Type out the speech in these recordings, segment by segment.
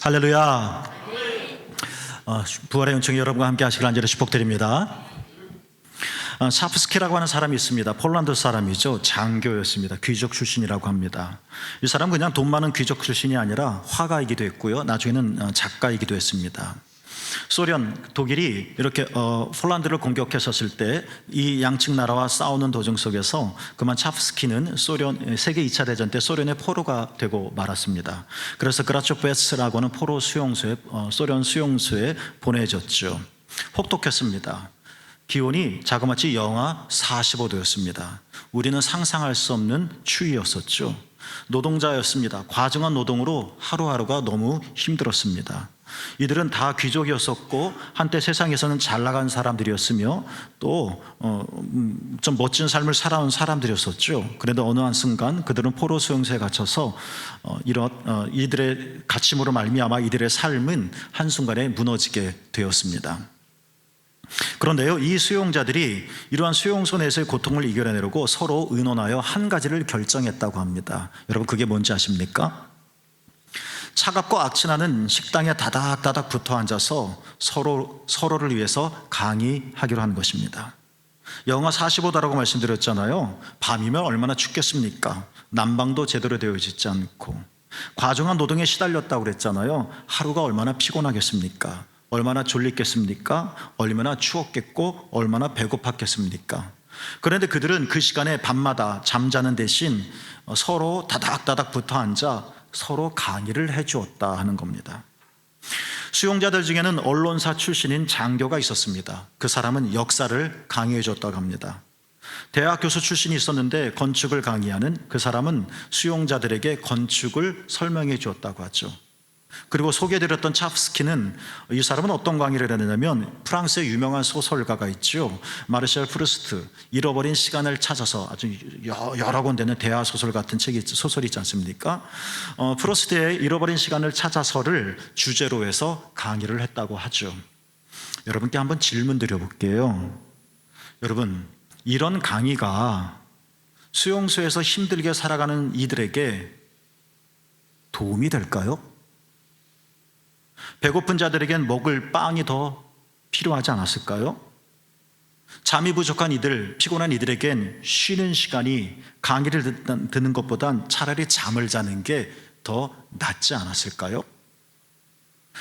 할렐루야. 부활의 은총이 여러분과 함께 하시길 간절히 축복드립니다. 샤프스키라고 하는 사람이 있습니다. 폴란드 사람이죠. 장교였습니다. 귀족 출신이라고 합니다. 이 사람은 그냥 돈 많은 귀족 출신이 아니라 화가이기도 했고요, 나중에는 작가이기도 했습니다. 소련, 독일이 이렇게 폴란드를 공격했었을 때 이 양측 나라와 싸우는 도중 속에서 그만 차프스키는 세계 2차 대전 때 소련의 포로가 되고 말았습니다. 그래서 그라초베츠라고 하는 포로 수용소에, 소련 수용소에 보내졌죠. 혹독했습니다. 기온이 자그마치 영하 45도였습니다. 우리는 상상할 수 없는 추위였었죠. 노동자였습니다. 과중한 노동으로 하루하루가 너무 힘들었습니다. 이들은 다 귀족이었었고 한때 세상에서는 잘 나간 사람들이었으며 또 좀 멋진 삶을 살아온 사람들이었었죠. 그런데 어느 한순간 그들은 포로 수용소에 갇혀서 이들의 갇힘으로 말미암아 이들의 삶은 한순간에 무너지게 되었습니다. 그런데요, 이 수용자들이 이러한 수용소 내에서의 고통을 이겨내려고 서로 의논하여 한 가지를 결정했다고 합니다. 여러분, 그게 뭔지 아십니까? 차갑고 악취나는 식당에 다닥다닥 붙어 앉아서 서로를 위해서 강의하기로 한 것입니다. 영하 45도라고 말씀드렸잖아요. 밤이면 얼마나 춥겠습니까? 난방도 제대로 되어 있지 않고 과중한 노동에 시달렸다고 그랬잖아요. 하루가 얼마나 피곤하겠습니까? 얼마나 졸리겠습니까? 얼마나 추웠겠고 얼마나 배고팠겠습니까? 그런데 그들은 그 시간에 밤마다 잠자는 대신 서로 다닥다닥 붙어 앉아 서로 강의를 해주었다 하는 겁니다. 수용자들 중에는 언론사 출신인 장교가 있었습니다. 그 사람은 역사를 강의해 줬다고 합니다. 대학 교수 출신이 있었는데 건축을 강의하는 그 사람은 수용자들에게 건축을 설명해 주었다고 하죠. 그리고 소개해드렸던 차프스키는, 이 사람은 어떤 강의를 했느냐면 프랑스의 유명한 소설가가 있죠. 마르셀 프루스트, 잃어버린 시간을 찾아서, 아주 여러 권 되는 대화 소설 같은 소설이 있지 않습니까? 프루스트의 잃어버린 시간을 찾아서를 주제로 해서 강의를 했다고 하죠. 여러분께 한번 질문 드려볼게요. 여러분, 이런 강의가 수용소에서 힘들게 살아가는 이들에게 도움이 될까요? 배고픈 자들에겐 먹을 빵이 더 필요하지 않았을까요? 잠이 부족한 이들, 피곤한 이들에겐 쉬는 시간이 강의를 듣는 것보단 차라리 잠을 자는 게 더 낫지 않았을까요?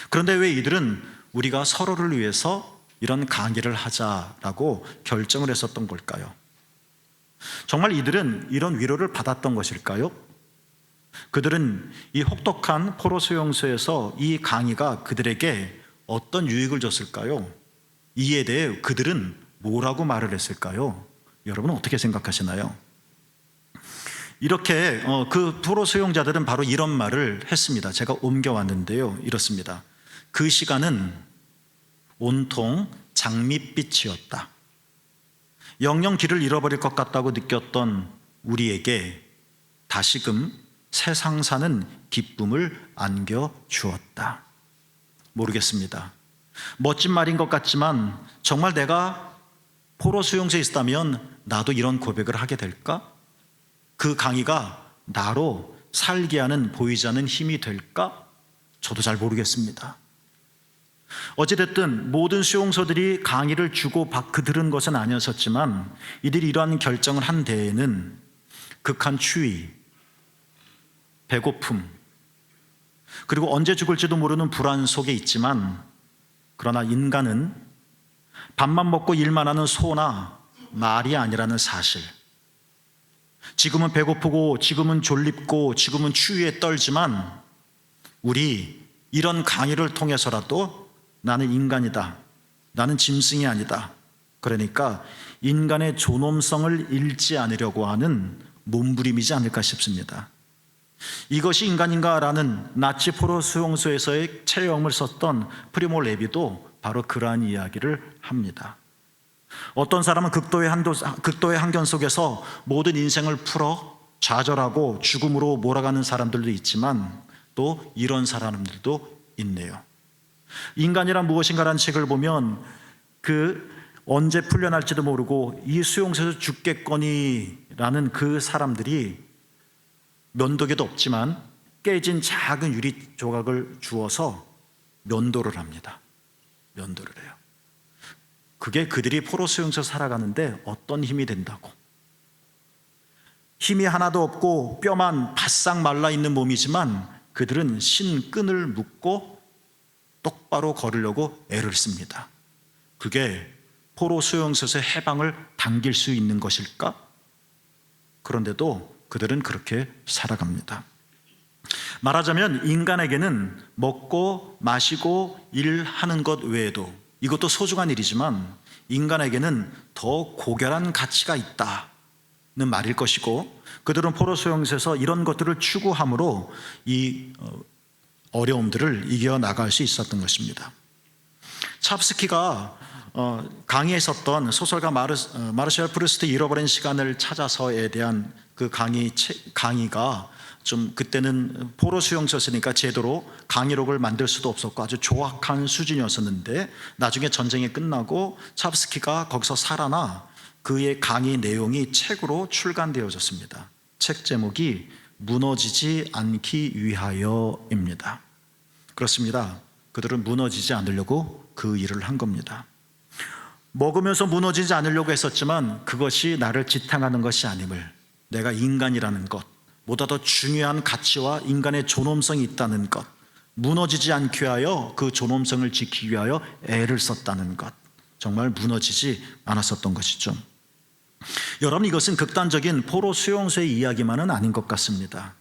그런데 왜 이들은 우리가 서로를 위해서 이런 강의를 하자라고 결정을 했었던 걸까요? 정말 이들은 이런 위로를 받았던 것일까요? 그들은 이 혹독한 포로 수용소에서 이 강의가 그들에게 어떤 유익을 줬을까요? 이에 대해 그들은 뭐라고 말을 했을까요? 여러분은 어떻게 생각하시나요? 이렇게 그 포로 수용자들은 바로 이런 말을 했습니다. 제가 옮겨왔는데요, 이렇습니다. 그 시간은 온통 장밋빛이었다. 영영 길을 잃어버릴 것 같다고 느꼈던 우리에게 다시금 세상 사는 기쁨을 안겨주었다. 모르겠습니다. 멋진 말인 것 같지만 정말 내가 포로 수용소에 있다면 나도 이런 고백을 하게 될까? 그 강의가 나로 살게 하는, 보이지 않는 힘이 될까? 저도 잘 모르겠습니다. 어찌됐든 모든 수용소들이 강의를 주고 들은 것은 아니었었지만 이들이 이러한 결정을 한 데에는 극한 추위, 배고픔, 그리고 언제 죽을지도 모르는 불안 속에 있지만, 그러나 인간은 밥만 먹고 일만 하는 소나 말이 아니라는 사실, 지금은 배고프고 지금은 졸립고 지금은 추위에 떨지만 우리 이런 강의를 통해서라도 나는 인간이다, 나는 짐승이 아니다, 그러니까 인간의 존엄성을 잃지 않으려고 하는 몸부림이지 않을까 싶습니다. 이것이 인간인가라는 나치 포로 수용소에서의 체험을 썼던 프리모 레비도 바로 그러한 이야기를 합니다. 어떤 사람은 극도의 한견 속에서 모든 인생을 풀어 좌절하고 죽음으로 몰아가는 사람들도 있지만 또 이런 사람들도 있네요. 인간이란 무엇인가라는 책을 보면 언제 풀려날지도 모르고 이 수용소에서 죽겠거니라는 그 사람들이 면도기도 없지만 깨진 작은 유리 조각을 주어서 면도를 합니다. 면도를 해요. 그게 그들이 포로 수용소에서 살아가는데 어떤 힘이 된다고. 힘이 하나도 없고 뼈만 바싹 말라있는 몸이지만 그들은 신끈을 묶고 똑바로 걸으려고 애를 씁니다. 그게 포로 수용소에서의 해방을 당길 수 있는 것일까? 그런데도 그들은 그렇게 살아갑니다. 말하자면 인간에게는 먹고 마시고 일하는 것 외에도, 이것도 소중한 일이지만 인간에게는 더 고결한 가치가 있다는 말일 것이고, 그들은 포로 수용소에서 이런 것들을 추구함으로 이 어려움들을 이겨나갈 수 있었던 것입니다. 찹스키가 강의했었던 소설가 마르셜 프루스트 잃어버린 시간을 찾아서에 대한 그 강의가 좀 그때는 포로 수용소였으니까 제대로 강의록을 만들 수도 없었고 아주 조악한 수준이었었는데, 나중에 전쟁이 끝나고 찹스키가 거기서 살아나 그의 강의 내용이 책으로 출간되어졌습니다. 책 제목이 무너지지 않기 위하여입니다. 그렇습니다. 그들은 무너지지 않으려고 그 일을 한 겁니다. 먹으면서 무너지지 않으려고 했었지만 그것이 나를 지탱하는 것이 아님을, 내가 인간이라는 것, 보다 더 중요한 가치와 인간의 존엄성이 있다는 것, 무너지지 않기 위하여 그 존엄성을 지키기 위하여 애를 썼다는 것, 정말 무너지지 않았었던 것이죠. 여러분, 이것은 극단적인 포로 수용소의 이야기만은 아닌 것 같습니다.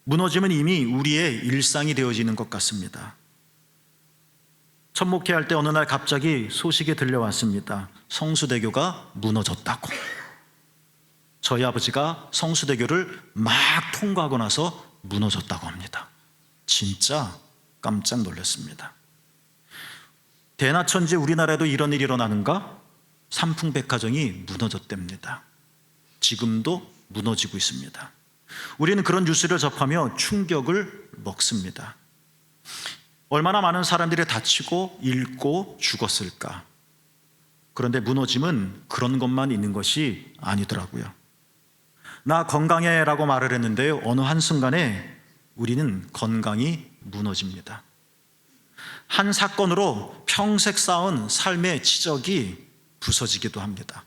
무너짐은 이미 우리의 일상이 되어지는 것 같습니다. 첫 목회할 때 어느 날 갑자기 소식이 들려왔습니다. 성수대교가 무너졌다고. 저희 아버지가 성수대교를 막 통과하고 나서 무너졌다고 합니다. 진짜 깜짝 놀랐습니다. 대나천지 우리나라에도 이런 일이 일어나는가? 삼풍백화점이 무너졌답니다. 지금도 무너지고 있습니다. 우리는 그런 뉴스를 접하며 충격을 먹습니다. 얼마나 많은 사람들이 다치고 잃고 죽었을까? 그런데 무너짐은 그런 것만 있는 것이 아니더라고요. 나 건강해 라고 말을 했는데요, 어느 한순간에 우리는 건강이 무너집니다. 한 사건으로 평생 쌓은 삶의 치적이 부서지기도 합니다.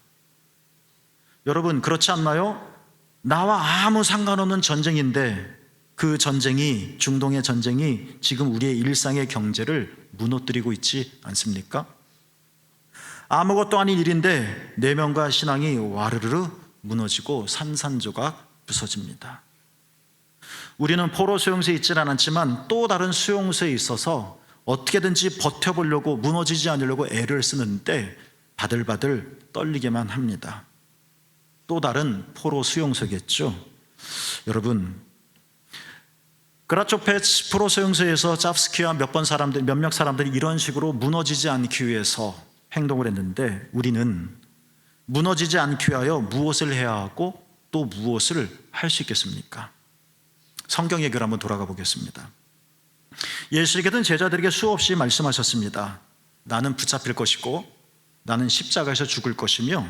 여러분, 그렇지 않나요? 나와 아무 상관없는 전쟁인데 그 전쟁이, 중동의 전쟁이 지금 우리의 일상의 경제를 무너뜨리고 있지 않습니까? 아무것도 아닌 일인데 내면과 신앙이 와르르 무너지고 산산조각 부서집니다. 우리는 포로 수용소에 있질 않았지만 또 다른 수용소에 있어서 어떻게든지 버텨보려고, 무너지지 않으려고 애를 쓰는데 바들바들 떨리게만 합니다. 또 다른 포로 수용소겠죠. 여러분, 그라초페츠 포로 수용소에서 짭스키와 몇몇 사람들이 이런 식으로 무너지지 않기 위해서 행동을 했는데, 우리는 무너지지 않기 위하여 무엇을 해야 하고 또 무엇을 할 수 있겠습니까? 성경 얘기를 한번 돌아가 보겠습니다. 예수께서는 제자들에게 수없이 말씀하셨습니다. 나는 붙잡힐 것이고 나는 십자가에서 죽을 것이며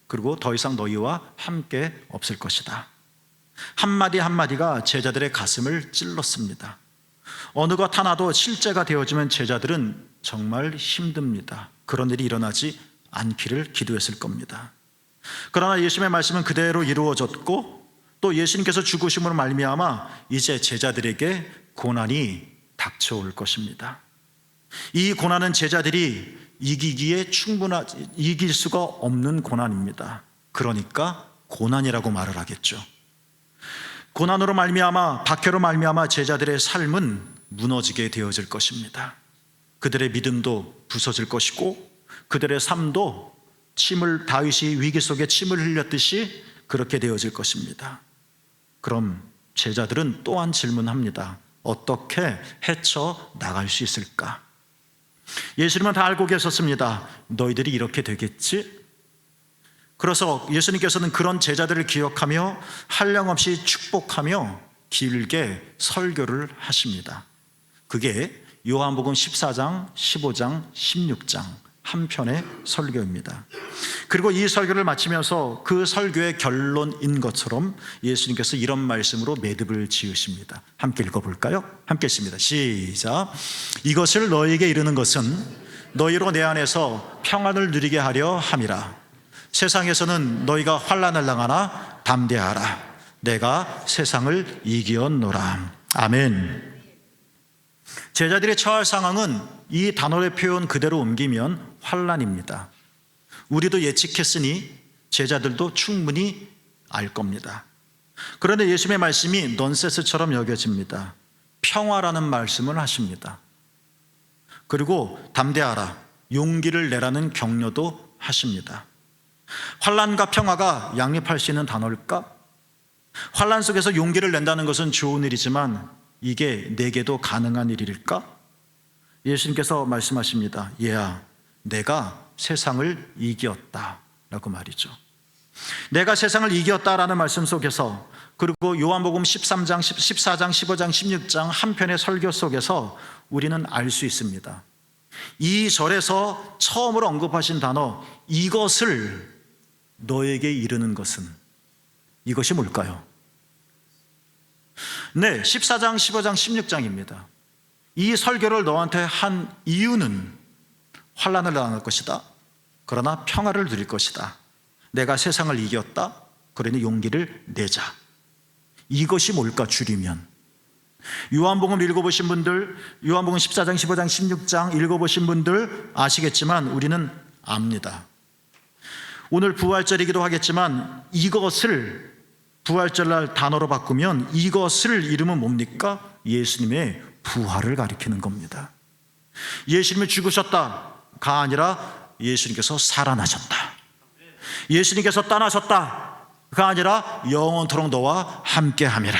그리고 더 이상 너희와 함께 없을 것이다. 한마디 한마디가 제자들의 가슴을 찔렀습니다. 어느 것 하나도 실제가 되어지면 제자들은 정말 힘듭니다. 그런 일이 일어나지 않기를 기도했을 겁니다. 그러나 예수님의 말씀은 그대로 이루어졌고, 또 예수님께서 죽으심으로 말미암아 이제 제자들에게 고난이 닥쳐올 것입니다. 이 고난은 제자들이 이길 수가 없는 고난입니다. 그러니까 고난이라고 말을 하겠죠. 고난으로 말미암아, 박해로 말미암아 제자들의 삶은 무너지게 되어질 것입니다. 그들의 믿음도 부서질 것이고 그들의 삶도 다윗이 위기 속에 침을 흘렸듯이 그렇게 되어질 것입니다. 그럼 제자들은 또한 질문합니다. 어떻게 헤쳐나갈 수 있을까? 예수님은 다 알고 계셨습니다. 너희들이 이렇게 되겠지? 그래서 예수님께서는 그런 제자들을 기억하며 한량없이 축복하며 길게 설교를 하십니다. 그게 요한복음 14장, 15장, 16장 한 편의 설교입니다. 그리고 이 설교를 마치면서 그 설교의 결론인 것처럼 예수님께서 이런 말씀으로 매듭을 지으십니다. 함께 읽어볼까요? 함께 읽습니다. 시작. 이것을 너희에게 이르는 것은 너희로 내 안에서 평안을 누리게 하려 함이라. 세상에서는 너희가 환난을 당하나 담대하라. 내가 세상을 이기었노라. 아멘. 제자들의 처할 상황은 이 단어의 표현 그대로 옮기면 환난입니다. 우리도 예측했으니 제자들도 충분히 알 겁니다. 그런데 예수님의 말씀이 넌센스처럼 여겨집니다. 평화라는 말씀을 하십니다. 그리고 담대하라, 용기를 내라는 격려도 하십니다. 환난과 평화가 양립할 수 있는 단어일까? 환난 속에서 용기를 낸다는 것은 좋은 일이지만 이게 내게도 가능한 일일까? 예수님께서 말씀하십니다. 얘야, 내가 세상을 이겼다 라고 말이죠. 내가 세상을 이겼다라는 말씀 속에서, 그리고 요한복음 13장, 14장, 15장, 16장 한 편의 설교 속에서 우리는 알 수 있습니다. 이 절에서 처음으로 언급하신 단어, 이것을 너에게 이르는 것은, 이것이 뭘까요? 네, 14장, 15장, 16장입니다. 이 설교를 너한테 한 이유는 환난을 당할 것이다. 그러나 평화를 누릴 것이다. 내가 세상을 이겼다. 그러니 용기를 내자. 이것이 뭘까 줄이면? 요한복음 읽어보신 분들, 요한복음 14장, 15장, 16장 읽어보신 분들 아시겠지만 우리는 압니다. 오늘 부활절이기도 하겠지만 이것을 부활절날 단어로 바꾸면 이것을 이름은 뭡니까? 예수님의 부활을 가리키는 겁니다. 예수님이 죽으셨다가 아니라 예수님께서 살아나셨다. 예수님께서 떠나셨다가 아니라 영원토록 너와 함께함이라.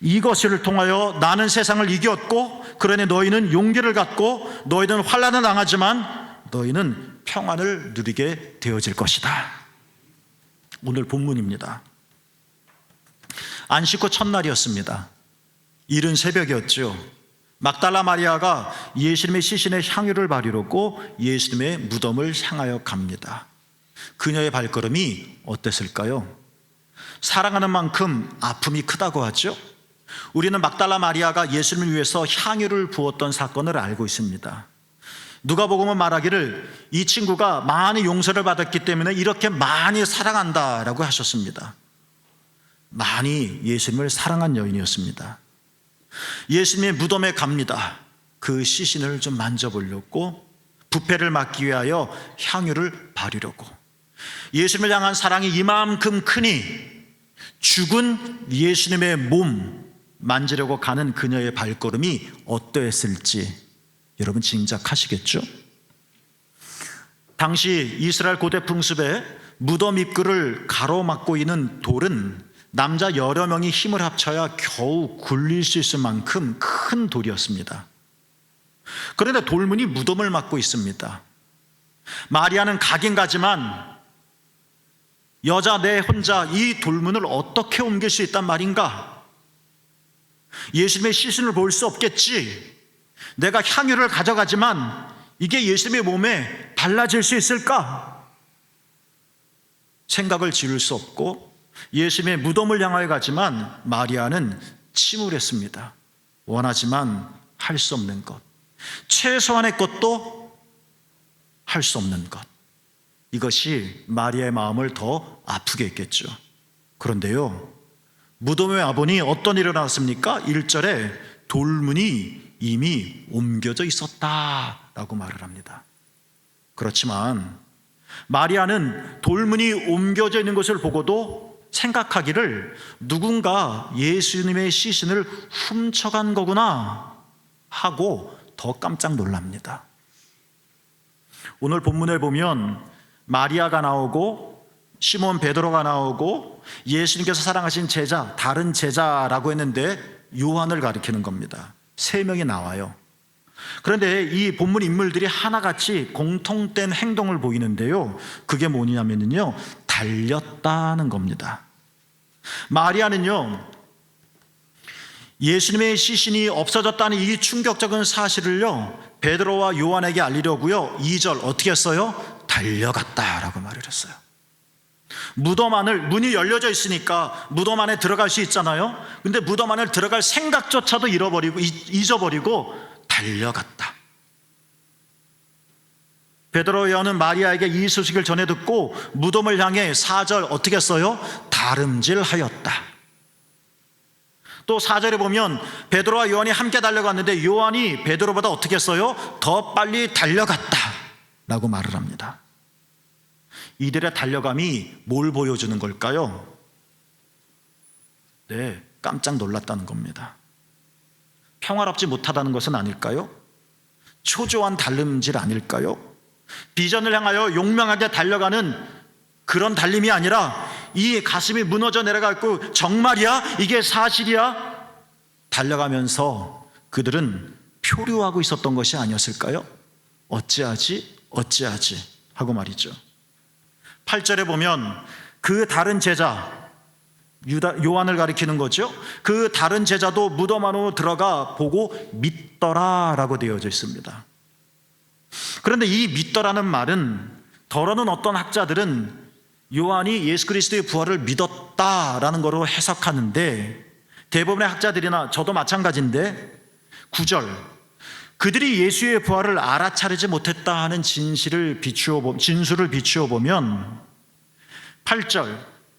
이것을 통하여 나는 세상을 이겼고, 그러니 너희는 용기를 갖고, 너희는 환난을 당하지만 너희는 평안을 누리게 되어질 것이다. 오늘 본문입니다. 안식 후 첫날이었습니다. 이른 새벽이었죠. 막달라 마리아가 예수님의 시신에 향유를 바르려고 예수님의 무덤을 향하여 갑니다. 그녀의 발걸음이 어땠을까요? 사랑하는 만큼 아픔이 크다고 하죠. 우리는 막달라 마리아가 예수님을 위해서 향유를 부었던 사건을 알고 있습니다. 누가복음은 말하기를 이 친구가 많이 용서를 받았기 때문에 이렇게 많이 사랑한다라고 하셨습니다. 많이 예수님을 사랑한 여인이었습니다. 예수님의 무덤에 갑니다. 그 시신을 좀 만져보려고, 부패를 막기 위하여 향유를 바르려고. 예수님을 향한 사랑이 이만큼 크니 죽은 예수님의 몸 만지려고 가는 그녀의 발걸음이 어떠했을지 여러분 짐작하시겠죠? 당시 이스라엘 고대 풍습에 무덤 입구를 가로막고 있는 돌은 남자 여러 명이 힘을 합쳐야 겨우 굴릴 수 있을 만큼 큰 돌이었습니다. 그런데 돌문이 무덤을 막고 있습니다. 마리아는 가긴 가지만 여자 내 혼자 이 돌문을 어떻게 옮길 수 있단 말인가? 예수님의 시신을 볼 수 없겠지. 내가 향유를 가져가지만 이게 예수님의 몸에 달라질 수 있을까? 생각을 지을 수 없고 예수님의 무덤을 향하여 가지만 마리아는 침울했습니다. 원하지만 할 수 없는 것, 최소한의 것도 할 수 없는 것, 이것이 마리아의 마음을 더 아프게 했겠죠. 그런데요, 무덤에 와보니 어떤 일이 일어났습니까? 1절에 돌문이 이미 옮겨져 있었다라고 말을 합니다. 그렇지만 마리아는 돌문이 옮겨져 있는 것을 보고도 생각하기를 누군가 예수님의 시신을 훔쳐간 거구나 하고 더 깜짝 놀랍니다. 오늘 본문을 보면 마리아가 나오고 시몬 베드로가 나오고 예수님께서 사랑하신 제자, 다른 제자라고 했는데 요한을 가리키는 겁니다. 3명이 나와요. 그런데 이 본문 인물들이 하나같이 공통된 행동을 보이는데요, 그게 뭐냐면요, 달렸다는 겁니다. 마리아는요, 예수님의 시신이 없어졌다는 이 충격적인 사실을요, 베드로와 요한에게 알리려고요, 2절 어떻게 했어요? 달려갔다라고 말을 했어요. 무덤 안을, 문이 열려져 있으니까 무덤 안에 들어갈 수 있잖아요. 근데 무덤 안을 들어갈 생각조차도 잊어버리고 달려갔다. 베드로 요한은 마리아에게 이 소식을 전해 듣고 무덤을 향해 4절 어떻게 했어요? 다름질하였다. 또 4절에 보면 베드로와 요한이 함께 달려갔는데 요한이 베드로보다 어떻게 했어요? 더 빨리 달려갔다 라고 말을 합니다. 이들의 달려감이 뭘 보여주는 걸까요? 네, 깜짝 놀랐다는 겁니다. 평화롭지 못하다는 것은 아닐까요? 초조한 달름질 아닐까요? 비전을 향하여 용맹하게 달려가는 그런 달림이 아니라 이 가슴이 무너져 내려가고 정말이야? 이게 사실이야? 달려가면서 그들은 표류하고 있었던 것이 아니었을까요? 어찌하지 하고 말이죠. 8절에 보면 그 다른 제자, 요한을 가리키는 거죠. 그 다른 제자도 무덤 안으로 들어가 보고 믿더라라고 되어져 있습니다. 그런데 이 믿더라는 말은, 더러는 어떤 학자들은 요한이 예수 그리스도의 부활을 믿었다라는 거로 해석하는데, 대부분의 학자들이나 저도 마찬가지인데 9절 그들이 예수의 부활을 알아차리지 못했다 하는 진술을 비추어 보면 8절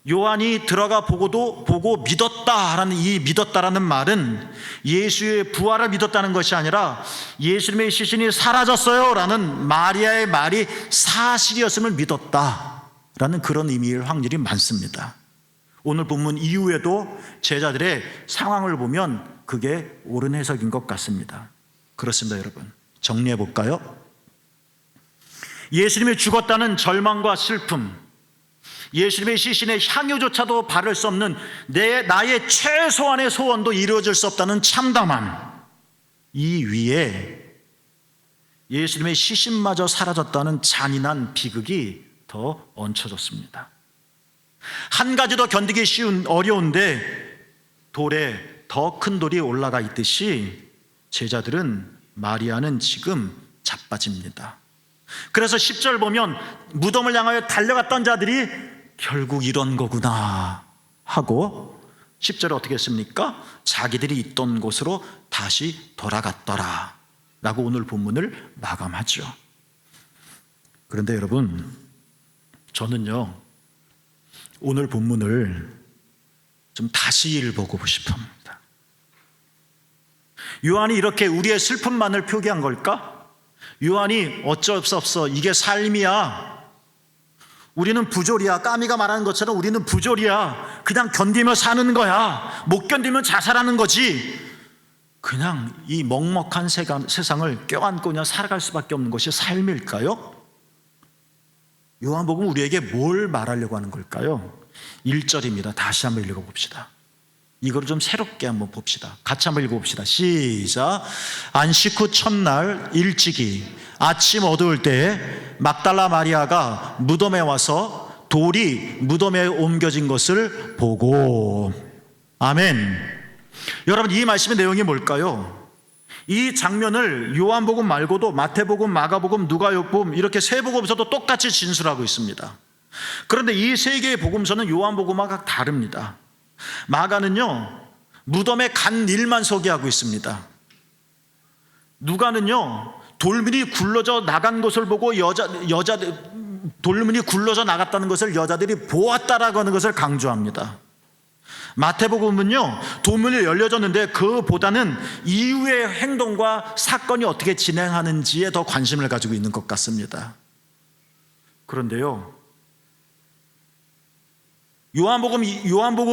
요한이 들어가 보고 믿었다라는 이 믿었다라는 말은 예수의 부활을 믿었다는 것이 아니라 예수님의 시신이 사라졌어요 라는 마리아의 말이 사실이었음을 믿었다라는 그런 의미일 확률이 많습니다. 오늘 본문 이후에도 제자들의 상황을 보면 그게 옳은 해석인 것 같습니다. 그렇습니다, 여러분. 정리해 볼까요? 예수님이 죽었다는 절망과 슬픔, 예수님의 시신에 향유조차도 바를 수 없는 나의 최소한의 소원도 이루어질 수 없다는 참담함, 이 위에 예수님의 시신마저 사라졌다는 잔인한 비극이 더 얹혀졌습니다. 한 가지 더 견디기 어려운데 돌에 더 큰 돌이 올라가 있듯이 제자들은, 마리아는 지금 자빠집니다. 그래서 10절 보면 무덤을 향하여 달려갔던 자들이 결국 이런 거구나 하고 10절에 어떻게 했습니까? 자기들이 있던 곳으로 다시 돌아갔더라 라고 오늘 본문을 마감하죠. 그런데 여러분, 저는요 오늘 본문을 좀 다시 읽어보고 싶습니다. 요한이 이렇게 우리의 슬픔만을 표기한 걸까? 요한이 어쩔 수 없어, 이게 삶이야, 우리는 부조리야, 까미가 말하는 것처럼 우리는 부조리야, 그냥 견디며 사는 거야, 못 견디면 자살하는 거지, 그냥 이 먹먹한 세상을 껴안고 그냥 살아갈 수밖에 없는 것이 삶일까요? 요한복음 우리에게 뭘 말하려고 하는 걸까요? 1절입니다. 다시 한번 읽어봅시다. 이거를 좀 새롭게 한번 봅시다. 같이 한번 읽어봅시다. 시작. 안식 후 첫날 일찍이 아침 어두울 때에 막달라 마리아가 무덤에 와서 돌이 무덤에 옮겨진 것을 보고. 아멘. 여러분, 이 말씀의 내용이 뭘까요? 이 장면을 요한복음 말고도 마태복음, 마가복음, 누가복음 이렇게 세 복음서도 똑같이 진술하고 있습니다. 그런데 이 세 개의 복음서는 요한복음과 다릅니다. 마가는요 무덤에 간 일만 소개하고 있습니다. 누가는요 돌문이 굴러져 나간 것을 보고 돌문이 굴러져 나갔다는 것을 여자들이 보았다라고 하는 것을 강조합니다. 마태복음은요 돌문이 열려졌는데 그보다는 이후의 행동과 사건이 어떻게 진행하는지에 더 관심을 가지고 있는 것 같습니다. 그런데요 요한복음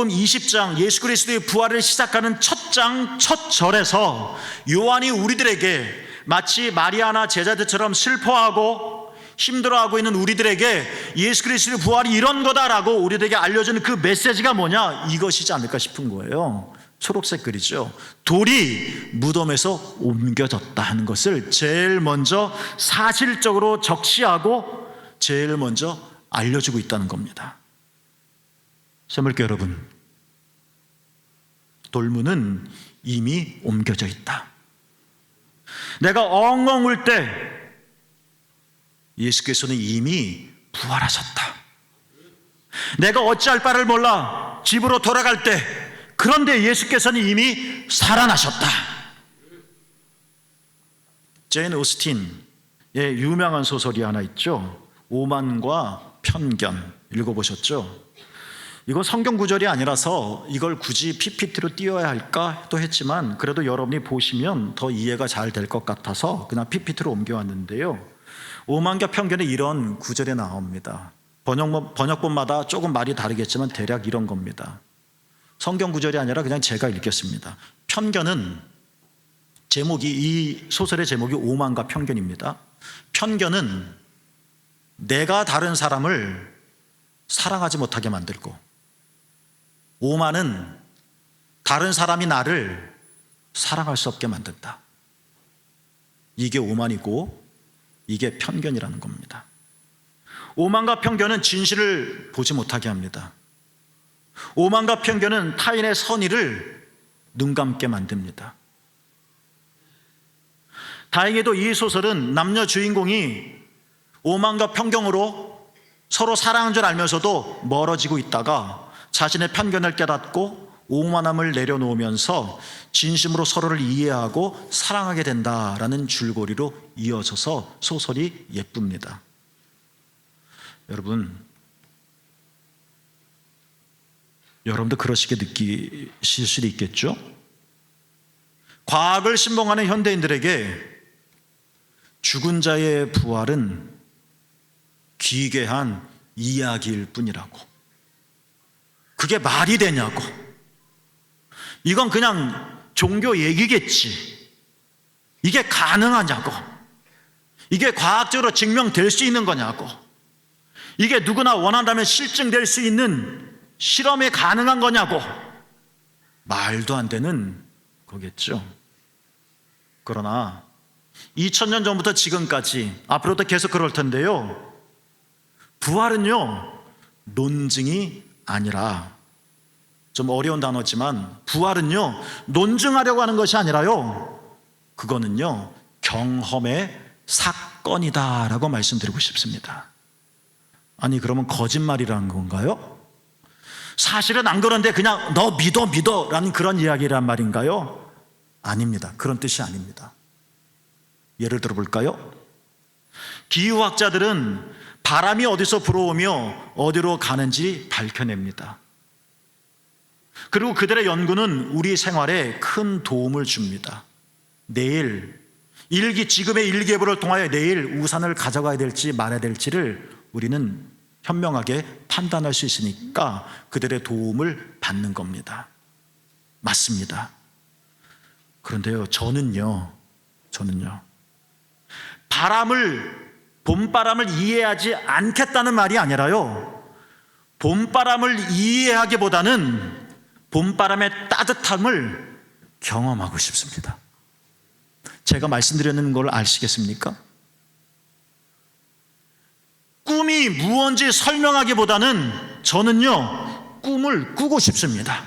20장 예수 그리스도의 부활을 시작하는 첫 절에서 요한이 우리들에게 마치 마리아나 제자들처럼 슬퍼하고 힘들어하고 있는 우리들에게 예수 그리스도의 부활이 이런 거다라고 우리들에게 알려주는 그 메시지가 뭐냐, 이것이지 않을까 싶은 거예요. 초록색 글이죠. 돌이 무덤에서 옮겨졌다 하는 것을 제일 먼저 사실적으로 적시하고 제일 먼저 알려주고 있다는 겁니다. 새물교 여러분, 돌문은 이미 옮겨져 있다. 내가 엉엉 울 때 예수께서는 이미 부활하셨다. 내가 어찌할 바를 몰라 집으로 돌아갈 때, 그런데 예수께서는 이미 살아나셨다. 제인 오스틴의 유명한 소설이 하나 있죠. 오만과 편견. 읽어보셨죠? 이거 성경 구절이 아니라서 이걸 굳이 PPT로 띄워야 할까 또 했지만, 그래도 여러분이 보시면 더 이해가 잘 될 것 같아서 그냥 PPT로 옮겨왔는데요. 오만과 편견에 이런 구절이 나옵니다. 번역본마다 조금 말이 다르겠지만 대략 이런 겁니다. 성경 구절이 아니라 그냥 제가 읽겠습니다. 편견은 제목이, 이 소설의 제목이 오만과 편견입니다. 편견은 내가 다른 사람을 사랑하지 못하게 만들고, 오만은 다른 사람이 나를 사랑할 수 없게 만든다. 이게 오만이고 이게 편견이라는 겁니다. 오만과 편견은 진실을 보지 못하게 합니다. 오만과 편견은 타인의 선의를 눈감게 만듭니다. 다행히도 이 소설은 남녀 주인공이 오만과 편견으로 서로 사랑하는 줄 알면서도 멀어지고 있다가 자신의 편견을 깨닫고 오만함을 내려놓으면서 진심으로 서로를 이해하고 사랑하게 된다라는 줄거리로 이어져서 소설이 예쁩니다. 여러분도 그러시게 느끼실 수도 있겠죠? 과학을 신봉하는 현대인들에게 죽은 자의 부활은 기괴한 이야기일 뿐이라고. 그게 말이 되냐고. 이건 그냥 종교 얘기겠지. 이게 가능하냐고. 이게 과학적으로 증명될 수 있는 거냐고. 이게 누구나 원한다면 실증될 수 있는 실험에 가능한 거냐고. 말도 안 되는 거겠죠. 그러나 2000년 전부터 지금까지, 앞으로도 계속 그럴 텐데요, 부활은요 논증이 아니라, 좀 어려운 단어지만 부활은요 논증하려고 하는 것이 아니라요, 그거는요 경험의 사건이다라고 말씀드리고 싶습니다. 아니, 그러면 거짓말이라는 건가요? 사실은 안 그런데 그냥 너 믿어 라는 그런 이야기란 말인가요? 아닙니다. 그런 뜻이 아닙니다. 예를 들어 볼까요? 기후학자들은 바람이 어디서 불어오며 어디로 가는지 밝혀냅니다. 그리고 그들의 연구는 우리 생활에 큰 도움을 줍니다. 내일 지금의 일기예보를 통하여 내일 우산을 가져가야 될지 말아야 될지를 우리는 현명하게 판단할 수 있으니까 그들의 도움을 받는 겁니다. 맞습니다. 그런데요, 저는요 봄바람을 이해하지 않겠다는 말이 아니라요, 봄바람을 이해하기보다는 봄바람의 따뜻함을 경험하고 싶습니다. 제가 말씀드리는 걸 아시겠습니까? 꿈이 무언지 설명하기보다는 저는요 꿈을 꾸고 싶습니다.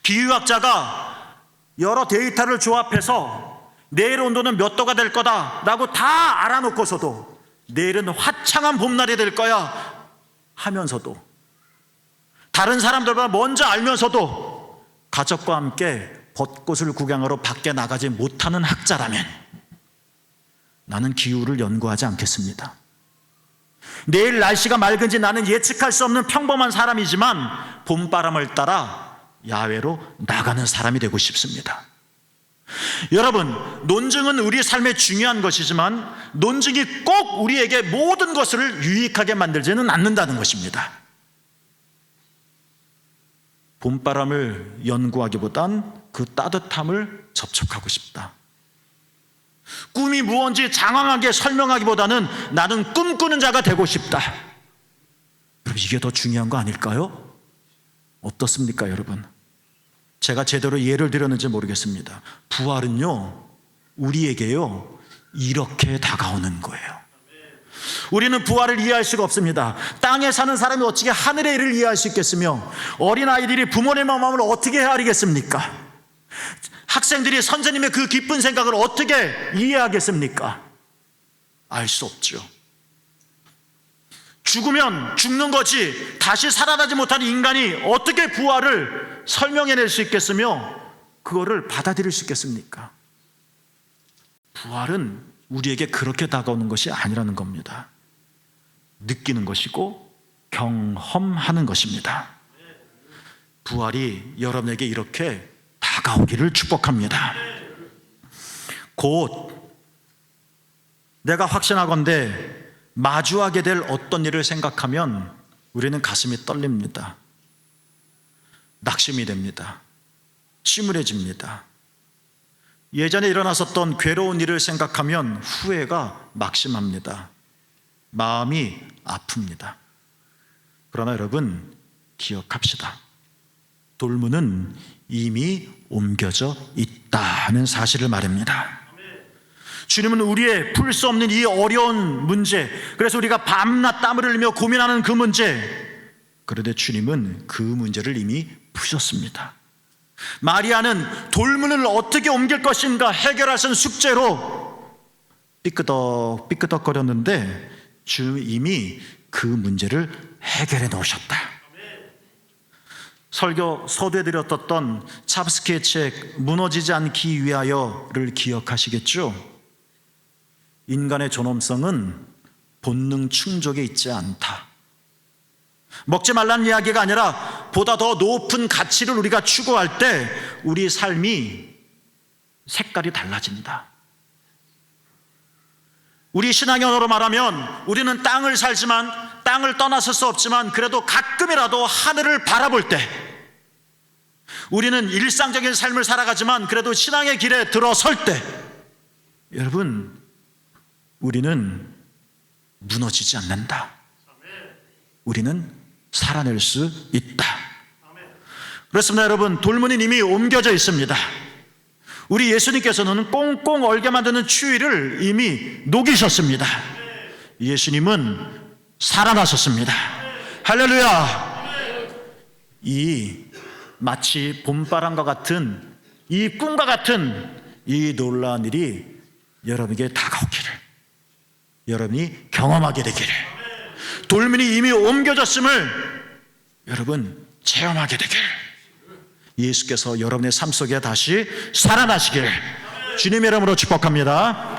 기후학자가 여러 데이터를 조합해서 내일 온도는 몇 도가 될 거다라고 다 알아놓고서도 내일은 화창한 봄날이 될 거야 하면서도, 다른 사람들보다 먼저 알면서도 가족과 함께 벚꽃을 구경하러 밖에 나가지 못하는 학자라면 나는 기후를 연구하지 않겠습니다. 내일 날씨가 맑은지 나는 예측할 수 없는 평범한 사람이지만 봄바람을 따라 야외로 나가는 사람이 되고 싶습니다. 여러분, 논증은 우리 삶에 중요한 것이지만 논증이 꼭 우리에게 모든 것을 유익하게 만들지는 않는다는 것입니다. 봄바람을 연구하기보단 그 따뜻함을 접촉하고 싶다. 꿈이 무언지 장황하게 설명하기보다는 나는 꿈꾸는 자가 되고 싶다. 그럼 이게 더 중요한 거 아닐까요? 어떻습니까, 여러분? 제가 제대로 예를 들었는지 모르겠습니다. 부활은요 우리에게요 이렇게 다가오는 거예요. 우리는 부활을 이해할 수가 없습니다. 땅에 사는 사람이 어떻게 하늘의 일을 이해할 수 있겠으며, 어린아이들이 부모님의 마음을 어떻게 헤아리겠습니까? 학생들이 선생님의 그 깊은 생각을 어떻게 이해하겠습니까? 알 수 없죠. 죽으면 죽는 거지 다시 살아나지 못하는 인간이 어떻게 부활을 설명해낼 수 있겠으며 그거를 받아들일 수 있겠습니까? 부활은 우리에게 그렇게 다가오는 것이 아니라는 겁니다. 느끼는 것이고 경험하는 것입니다. 부활이 여러분에게 이렇게 다가오기를 축복합니다. 곧 내가 확신하건대 마주하게 될 어떤 일을 생각하면 우리는 가슴이 떨립니다. 낙심이 됩니다. 침울해집니다. 예전에 일어났었던 괴로운 일을 생각하면 후회가 막심합니다. 마음이 아픕니다. 그러나 여러분 기억합시다. 돌문은 이미 옮겨져 있다는 사실을 말합니다. 주님은 우리의 풀 수 없는 이 어려운 문제, 그래서 우리가 밤낮 땀을 흘리며 고민하는 그 문제, 그런데 주님은 그 문제를 이미 푸셨습니다. 마리아는 돌문을 어떻게 옮길 것인가 해결하신 숙제로 삐끄덕거렸는데 주님은 이미 그 문제를 해결해 놓으셨다. 설교 서두에 드렸던 찹스키의 책 무너지지 않기 위하여를 기억하시겠죠? 인간의 존엄성은 본능 충족에 있지 않다. 먹지 말라는 이야기가 아니라 보다 더 높은 가치를 우리가 추구할 때 우리 삶이 색깔이 달라진다. 우리 신앙의 언어로 말하면 우리는 땅을 살지만, 땅을 떠나설 수 없지만 그래도 가끔이라도 하늘을 바라볼 때, 우리는 일상적인 삶을 살아가지만 그래도 신앙의 길에 들어설 때, 여러분 우리는 무너지지 않는다. 우리는 살아낼 수 있다. 그렇습니다. 여러분, 돌문은 이미 옮겨져 있습니다. 우리 예수님께서는 꽁꽁 얼게 만드는 추위를 이미 녹이셨습니다. 예수님은 살아나셨습니다. 할렐루야. 이 마치 봄바람과 같은, 이 꿈과 같은 이 놀라운 일이 여러분에게 다가오기를, 여러분이 경험하게 되기를, 돌문이 이미 옮겨졌음을 여러분 체험하게 되기를, 예수께서 여러분의 삶 속에 다시 살아나시기를 주님의 이름으로 축복합니다.